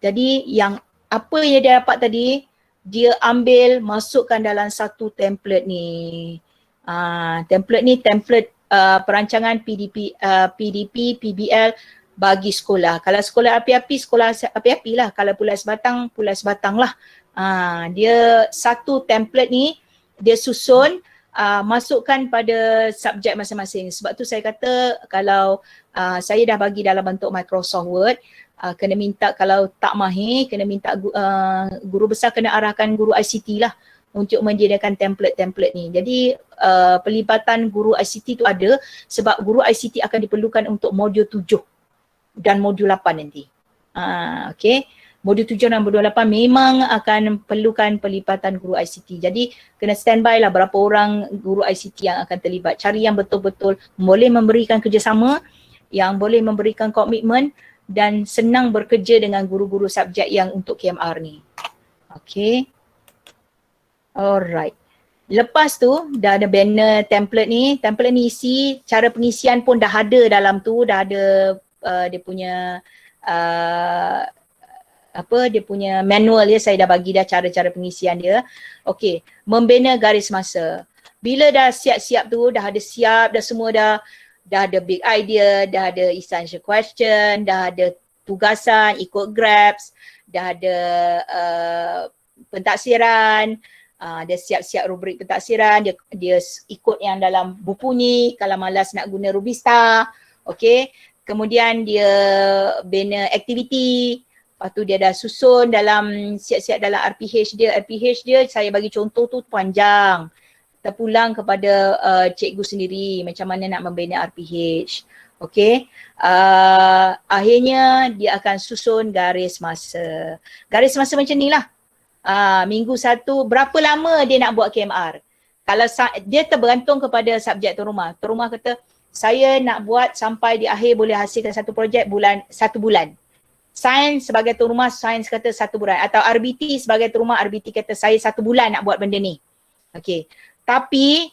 Jadi yang apa yang dia dapat tadi, dia ambil masukkan dalam satu template ni. Template ni template perancangan PDP, PBL bagi sekolah. Kalau sekolah api-api, sekolah api-api lah. Kalau Pulau Sebatang lah. Dia satu template ni, dia susun, masukkan pada subjek masing-masing. Sebab tu saya kata kalau saya dah bagi dalam bentuk Microsoft Word, kena minta, kalau tak mahir, kena minta guru besar kena arahkan guru ICT lah untuk menyediakan template-template ni. Jadi pelibatan guru ICT tu ada sebab guru ICT akan diperlukan untuk modul 7 dan modul 8 nanti. Okay. Modul 7 dan modul 8 memang akan perlukan pelibatan guru ICT. Jadi kena standby lah berapa orang guru ICT yang akan terlibat. Cari yang betul-betul boleh memberikan kerjasama, yang boleh memberikan komitmen dan senang bekerja dengan guru-guru subjek yang untuk KMR ni. Okay. Alright. Lepas tu dah ada banner template ni. Template ni isi, cara pengisian pun dah ada dalam tu. Dah ada dia punya dia punya manual dia, saya dah bagi dah cara-cara pengisian dia. Okay. Membina garis masa. Bila dah siap-siap tu, dah ada siap, dah semua dah ada big idea, dah ada essential question, dah ada tugasan, ikut grabs, dah ada pentaksiran, dia siap-siap rubrik pentaksiran, dia ikut yang dalam buku ni, kalau malas nak guna Rubista, okay. Kemudian dia bina aktiviti, lepas tu dia dah susun dalam siap-siap dalam RPH dia saya bagi contoh tu panjang. Terpulang kepada cikgu sendiri macam mana nak membina RPH. Okey. Akhirnya dia akan susun garis masa. Garis masa macam ni lah. Minggu 1, berapa lama dia nak buat KMR. Kalau dia terbergantung kepada subjek tuan rumah. Tuan rumah kata, saya nak buat sampai di akhir boleh hasilkan satu projek 1 bulan. Sains sebagai tuan rumah, sains kata 1 bulan. Atau RBT sebagai tuan rumah, RBT kata saya 1 bulan nak buat benda ni. Okey. Tapi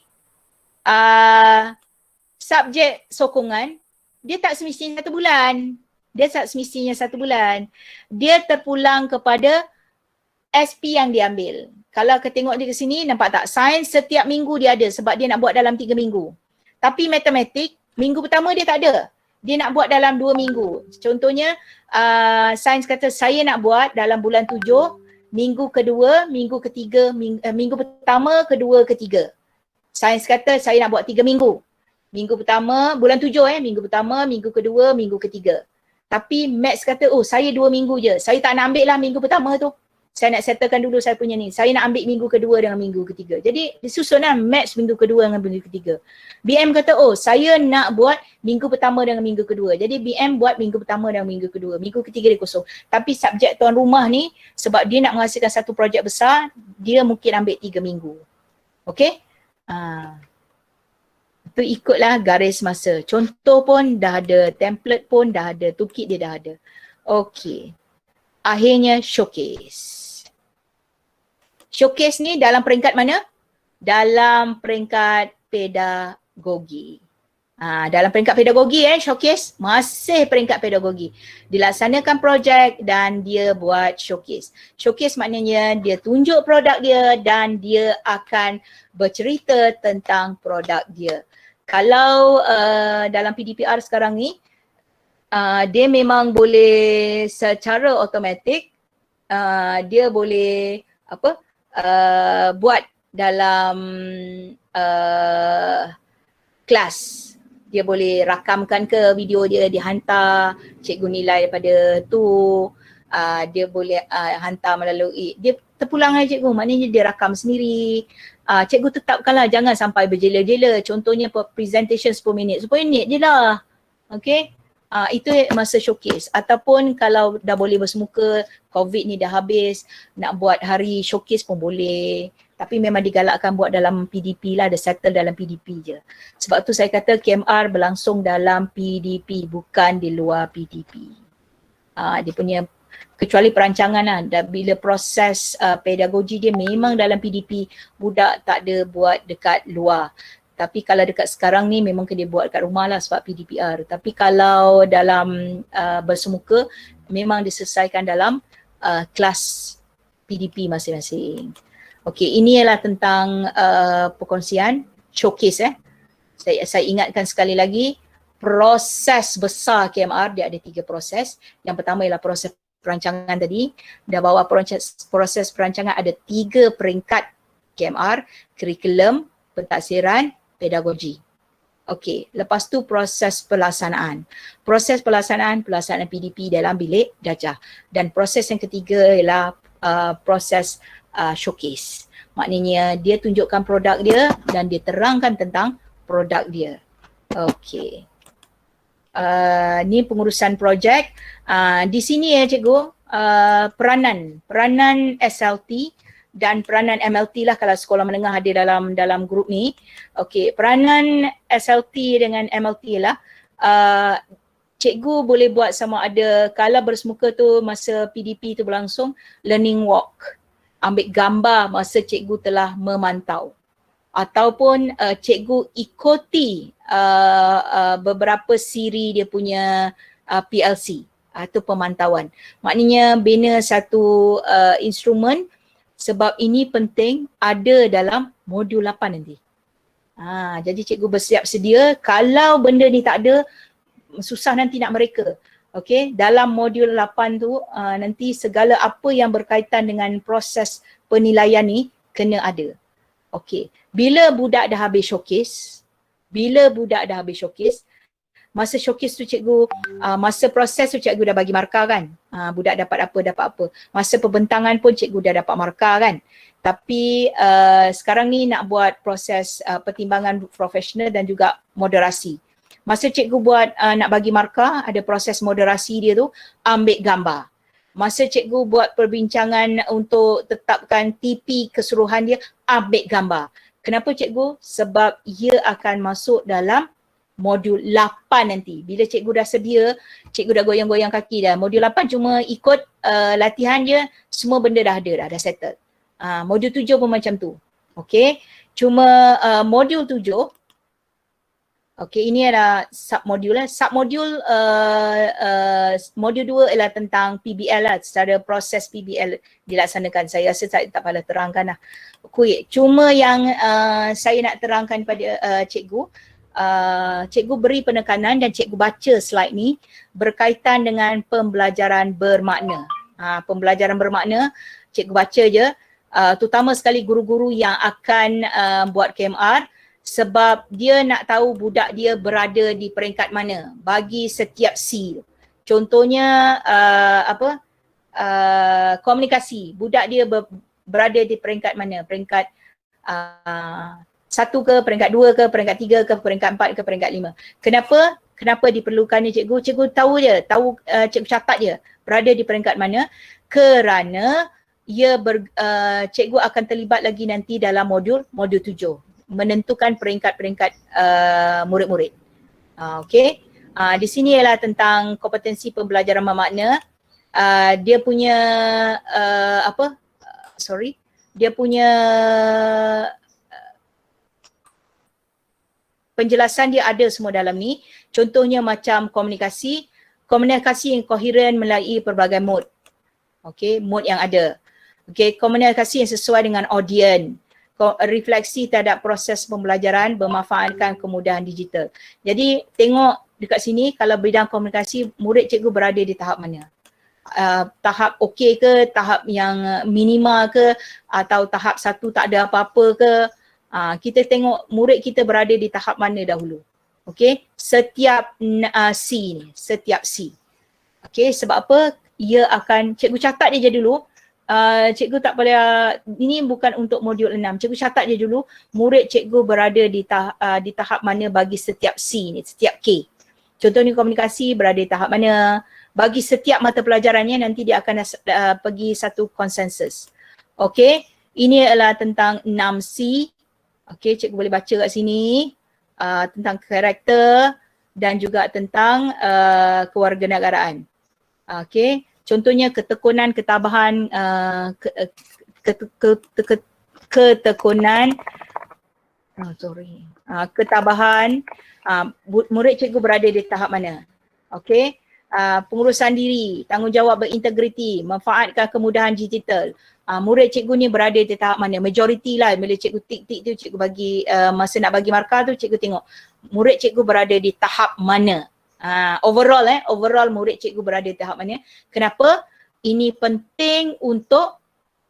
subjek sokongan dia tak semestinya 1 bulan. Dia tak semestinya 1 bulan. Dia terpulang kepada SP yang diambil. Kalau kita tengok dia ke sini, nampak tak? Sains setiap minggu dia ada sebab dia nak buat dalam 3 minggu. Tapi matematik, minggu pertama dia tak ada. Dia nak buat dalam 2 minggu. Contohnya, sains kata saya nak buat dalam bulan 7, minggu kedua, minggu ketiga, minggu pertama, kedua, ketiga. Sains kata saya nak buat 3 minggu. Minggu pertama, bulan 7 minggu pertama, minggu kedua, minggu ketiga. Tapi Maths kata, oh saya 2 minggu je. Saya tak nak ambil lah minggu pertama tu. Saya nak settlekan dulu saya punya ni. Saya nak ambil minggu kedua dengan minggu ketiga. Jadi disusun lah Maths minggu kedua dengan minggu ketiga. BM kata, oh saya nak buat minggu pertama dengan minggu kedua. Jadi BM buat minggu pertama dan minggu kedua. Minggu ketiga dia kosong. Tapi subjek tuan rumah ni, sebab dia nak menghasilkan satu projek besar, dia mungkin ambil 3 minggu. Okay? Itu ikutlah garis masa. Contoh pun dah ada, template pun dah ada, toolkit dia dah ada. Okay. Akhirnya showcase. Showcase ni dalam peringkat mana? Dalam peringkat pedagogi. Dalam peringkat pedagogi showcase masih peringkat pedagogi. Dilaksanakan projek dan dia buat showcase. Showcase maknanya dia tunjuk produk dia dan dia akan bercerita tentang produk dia. Kalau dalam PDPR sekarang ni, dia memang boleh secara automatik dia boleh buat dalam kelas. Dia boleh rakamkan ke video dia, dihantar, cikgu nilai daripada tu, dia boleh hantar melalui, dia terpulang lah cikgu, maknanya dia rakam sendiri. Cikgu tetapkanlah jangan sampai berjela-jela, contohnya presentation 10 minit je lah. Okay. Itu masa showcase. Ataupun kalau dah boleh bersemuka, COVID ni dah habis, nak buat hari showcase pun boleh. Tapi memang digalakkan buat dalam PDP lah, ada settle dalam PDP je. Sebab tu saya kata KMR berlangsung dalam PDP, bukan di luar PDP. Dia punya, kecuali perancangan lah, bila proses pedagogi dia memang dalam PDP, budak tak ada buat dekat luar. Tapi kalau dekat sekarang ni memang kena buat kat rumah lah sebab PDPR. Tapi kalau dalam bersemuka memang diselesaikan dalam kelas PDP masing-masing. Okey, ini ialah tentang perkongsian showcase. Saya ingatkan sekali lagi, proses besar KMR dia ada 3 proses. Yang pertama ialah proses perancangan tadi. Dah bawa proses perancangan ada 3 peringkat KMR, kurikulum, pentadsiran, pedagogi. Okey, lepas tu proses pelaksanaan. Proses pelaksanaan PDP dalam bilik darjah. Dan proses yang ketiga ialah proses showcase. Maknanya dia tunjukkan produk dia dan dia terangkan tentang produk dia. Okey. Ni pengurusan projek. Di sini ya cikgu, peranan SLT dan peranan MLT lah kalau sekolah menengah ada dalam grup ni. Okey, peranan SLT dengan MLT lah cikgu boleh buat sama ada kalau bersemuka tu masa PDP tu berlangsung, learning walk. Ambil gambar masa cikgu telah memantau. Ataupun cikgu ikuti beberapa siri dia punya PLC atau pemantauan. Maknanya bina satu instrumen sebab ini penting ada dalam modul 8 nanti. Jadi cikgu bersiap sedia kalau benda ni tak ada, susah nanti nak mereka. Okey, dalam modul 8 tu nanti segala apa yang berkaitan dengan proses penilaian ni kena ada. Okey, bila budak dah habis showcase, masa showcase tu cikgu, masa proses tu cikgu dah bagi markah kan. Budak dapat apa. Masa pembentangan pun cikgu dah dapat markah kan. Tapi sekarang ni nak buat proses pertimbangan profesional dan juga moderasi. Masa cikgu buat nak bagi markah, ada proses moderasi dia tu, ambil gambar. Masa cikgu buat perbincangan untuk tetapkan TP keseluruhan dia, ambil gambar. Kenapa cikgu? Sebab ia akan masuk dalam modul 8 nanti. Bila cikgu dah sedia, cikgu dah goyang-goyang kaki dah. Modul 8 cuma ikut latihan je, semua benda dah ada dah settle. Modul 7 pun macam tu. Okey. Cuma modul 7, okey, ini adalah submodul lah. Submodul modul 2 ialah tentang PBL lah, secara proses PBL dilaksanakan. Saya rasa saya tak payah terangkan lah. Okay. Cuma yang saya nak terangkan pada cikgu, cikgu beri penekanan dan cikgu baca slide ni berkaitan dengan pembelajaran bermakna. Pembelajaran bermakna, cikgu baca je, terutama sekali guru-guru yang akan buat KMR, sebab dia nak tahu budak dia berada di peringkat mana bagi setiap C. Contohnya komunikasi, budak dia berada di peringkat mana? Peringkat 1 ke, peringkat 2 ke, peringkat 3 ke, peringkat 4 ke, peringkat 5. Kenapa diperlukannya cikgu? Cikgu tahu je, cikgu catat je berada di peringkat mana, kerana cikgu akan terlibat lagi nanti dalam modul 7, menentukan peringkat-peringkat murid-murid. Okey. Di sini ialah tentang kompetensi pembelajaran bermakna. Dia punya dia punya penjelasan dia ada semua dalam ni. Contohnya macam komunikasi yang koheren melalui pelbagai mod. Okey, mod yang ada. Okey, komunikasi yang sesuai dengan audien. Refleksi terhadap proses pembelajaran bermanfaatkan kemudahan digital. Jadi tengok dekat sini, kalau bidang komunikasi, murid cikgu berada di tahap mana? Tahap okey ke, tahap yang minima ke, atau tahap 1 tak ada apa-apa ke? Kita tengok murid kita berada di tahap mana dahulu. Okey, setiap C ni, setiap C. Okey, sebab apa? Ia akan, cikgu catat dia je dulu. Cikgu tak boleh, ini bukan untuk modul 6. Cikgu catat je dulu murid cikgu berada di tahap mana bagi setiap C ni, setiap K. Contohnya komunikasi berada di tahap mana. Bagi setiap mata pelajarannya nanti dia akan pergi satu konsensus. Okey, ini adalah tentang 6C. Okey, cikgu boleh baca kat sini tentang karakter dan juga tentang kewarganegaraan. Okey. Contohnya ketekunan, ketabahan, ketabahan, murid cikgu berada di tahap mana? Okey, pengurusan diri, tanggungjawab berintegriti, manfaatkan kemudahan digital. Murid cikgu ni berada di tahap mana? Majoriti lah, bila cikgu tik-tik tu, cikgu bagi masa nak bagi markah tu, cikgu tengok murid cikgu berada di tahap mana. Overall murid cikgu berada di tahap mana. Kenapa? Ini penting untuk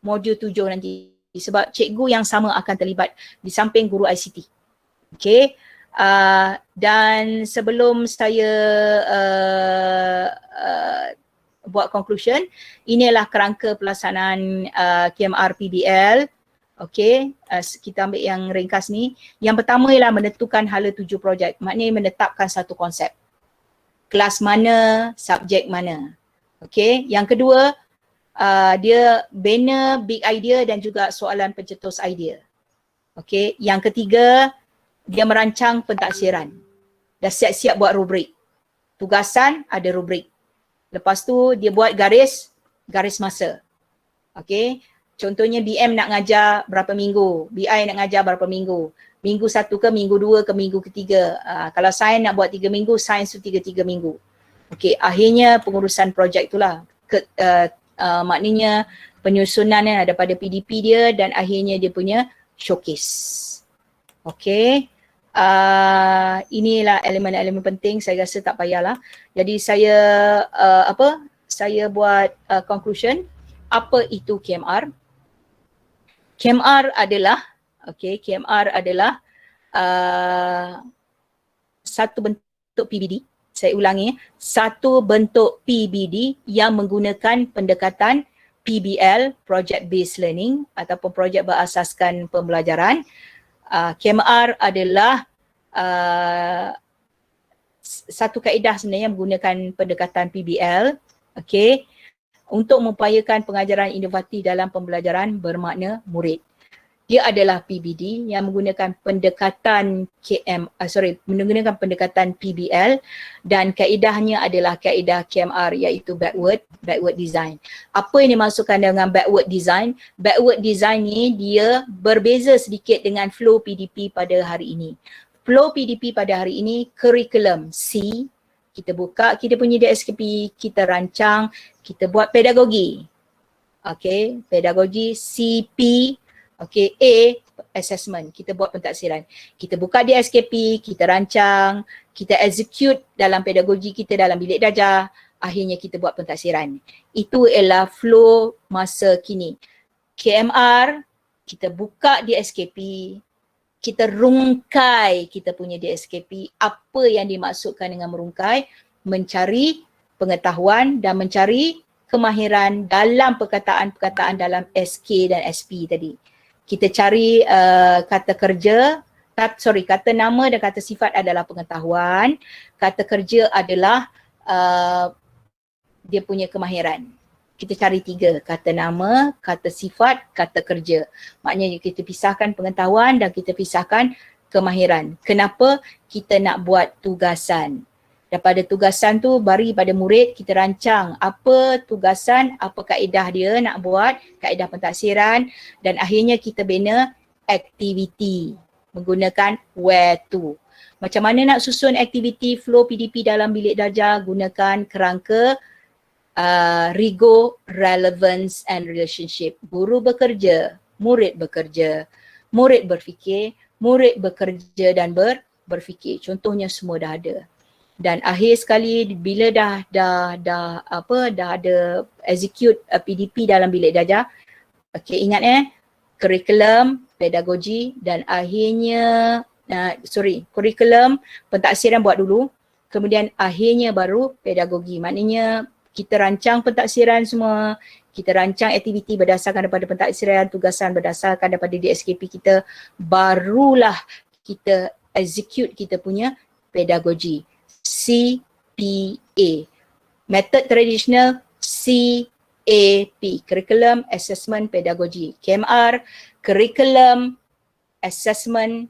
modul 7 nanti. Sebab cikgu yang sama akan terlibat di samping guru ICT. Okay. Dan sebelum saya buat conclusion, inilah kerangka pelaksanaan KMR PBL. Okay, kita ambil yang ringkas ni. Yang pertama ialah menentukan hala 7 projek. Maknanya menetapkan satu konsep. Kelas mana, subjek mana. Okay, yang kedua, dia bina big idea dan juga soalan pencetus idea. Okay, yang ketiga, dia merancang pentaksiran. Dah siap-siap buat rubrik. Tugasan ada rubrik. Lepas tu dia buat garis masa. Okay. Contohnya BM nak ngajar berapa minggu, BI nak ngajar berapa minggu. Minggu 1 ke, minggu 2 ke, minggu ketiga. Kalau sains nak buat 3 minggu, sains tu 3 minggu. Okay, akhirnya pengurusan projek tu lah. Maknanya penyusunan daripada PDP dia dan akhirnya dia punya showcase. Okay. Inilah elemen-elemen penting, saya rasa tak payahlah. Jadi saya saya buat conclusion. Apa itu KMR? KMR adalah KMR adalah satu bentuk PBD. Saya ulangi, satu bentuk PBD yang menggunakan pendekatan PBL, Project Based Learning, ataupun projek berasaskan pembelajaran. KMR adalah satu kaedah sebenarnya menggunakan pendekatan PBL, untuk mengupayakan pengajaran inovatif dalam pembelajaran bermakna murid. Dia adalah PBD yang menggunakan pendekatan menggunakan pendekatan PBL dan kaedahnya adalah kaedah KMR iaitu backward design. Apa yang dimaksudkan dengan backward design? Backward design ni dia berbeza sedikit dengan flow PDP pada hari ini. Flow PDP pada hari ini, curriculum C, kita buka, kita punya DSKP, kita rancang, kita buat pedagogi. Pedagogi, CP, A, assessment, kita buat pentaksiran. Kita buka DSKP, kita rancang, kita execute dalam pedagogi kita dalam bilik darjah, akhirnya kita buat pentaksiran. Itu ialah flow masa kini. KMR, kita buka DSKP, kita rungkai kita punya DSKP. Apa yang dimaksudkan dengan merungkai? Mencari pengetahuan dan mencari kemahiran dalam perkataan-perkataan dalam SK dan SP tadi. Kita cari kata kerja, kata nama dan kata sifat adalah pengetahuan. Kata kerja adalah dia punya kemahiran. Kita cari 3, kata nama, kata sifat, kata kerja. Maknanya kita pisahkan pengetahuan dan kita pisahkan kemahiran. Kenapa? Kita nak buat tugasan. Daripada tugasan tu bagi pada murid, kita rancang apa tugasan, apa kaedah dia nak buat, kaedah pentaksiran dan akhirnya kita bina aktiviti menggunakan where to. Macam mana nak susun aktiviti flow PDP dalam bilik darjah? Gunakan kerangka Rigo, relevance and relationship. Guru bekerja, murid bekerja, murid berfikir, murid bekerja dan berfikir. Contohnya semua dah ada. Dan akhir sekali bila dah ada execute PDP dalam bilik darjah, ingat curriculum, pedagogi dan akhirnya curriculum, pentaksiran buat dulu, kemudian akhirnya baru pedagogi. Maknanya kita rancang pentaksiran semua, kita rancang aktiviti berdasarkan daripada pentaksiran, tugasan berdasarkan daripada DSKP kita, barulah kita execute kita punya pedagogi. CPA. Method traditional CAP. Curriculum, Assessment, Pedagogi. KMR, Curriculum, Assessment,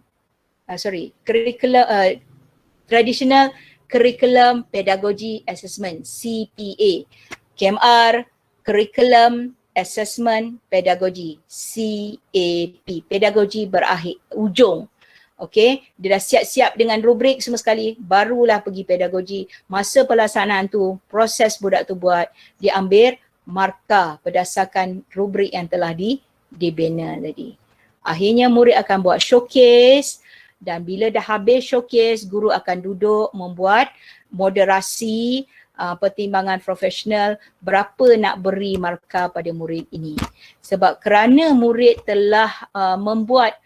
Traditional Curriculum, Pedagogi, Assessment. CPA. KMR, Curriculum, Assessment, Pedagogi. CAP. Pedagogi berakhir, ujung. Okey, dia dah siap-siap dengan rubrik semua sekali, barulah pergi pedagogi. Masa pelaksanaan tu, proses budak tu buat, dia ambil markah berdasarkan rubrik yang telah dibina tadi. Akhirnya murid akan buat showcase dan bila dah habis showcase, guru akan duduk membuat moderasi, pertimbangan profesional berapa nak beri markah pada murid ini. Sebab kerana murid telah membuat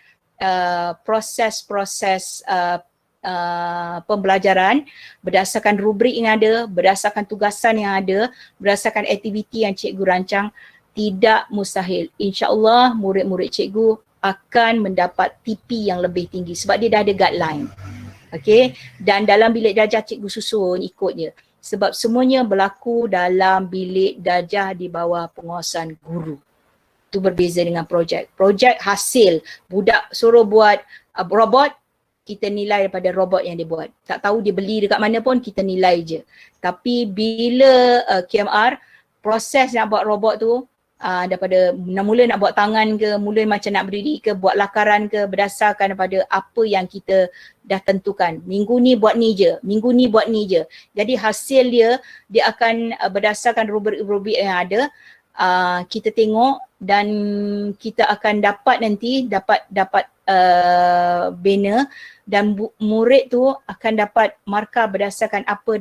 proses-proses pembelajaran berdasarkan rubrik yang ada, berdasarkan tugasan yang ada, berdasarkan aktiviti yang cikgu rancang, tidak mustahil. InsyaAllah murid-murid cikgu akan mendapat TP yang lebih tinggi sebab dia dah ada guideline. Okay? Dan dalam bilik darjah cikgu susun ikutnya. Sebab semuanya berlaku dalam bilik darjah di bawah penguasaan guru. Itu berbeza dengan projek. Projek hasil, budak suruh buat robot, kita nilai daripada robot yang dia buat. Tak tahu dia beli dekat mana pun, kita nilai je. Tapi bila KMR, proses nak buat robot tu, daripada mula nak buat tangan ke, mula macam nak berdiri ke, buat lakaran ke, berdasarkan daripada apa yang kita dah tentukan. Minggu ni buat ni je, minggu ni buat ni je. Jadi hasil dia akan berdasarkan rubrik-rubrik yang ada, kita tengok dan kita akan dapat nanti dapat banner dan murid tu akan dapat markah berdasarkan apa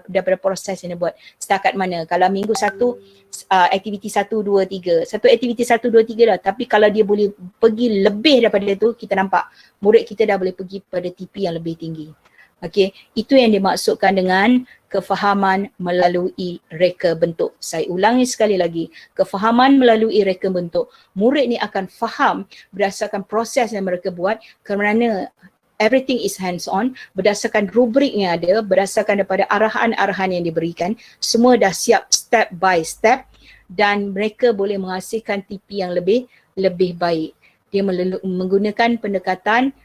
daripada proses yang dia buat. Setakat mana. Kalau minggu satu, aktiviti 1, 2, 3. Satu aktiviti 1, 2, 3 dah. Tapi kalau dia boleh pergi lebih daripada tu, kita nampak murid kita dah boleh pergi pada TP yang lebih tinggi. Okey, itu yang dimaksudkan dengan kefahaman melalui reka bentuk. Saya ulangi sekali lagi, kefahaman melalui reka bentuk. Murid ni akan faham berdasarkan proses yang mereka buat kerana everything is hands on, berdasarkan rubrik yang ada, berdasarkan daripada arahan-arahan yang diberikan, semua dah siap step by step dan mereka boleh menghasilkan TP yang lebih baik. Dia menggunakan pendekatan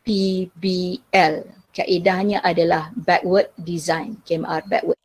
PBL. Kaedahnya adalah backward design, KMR backward.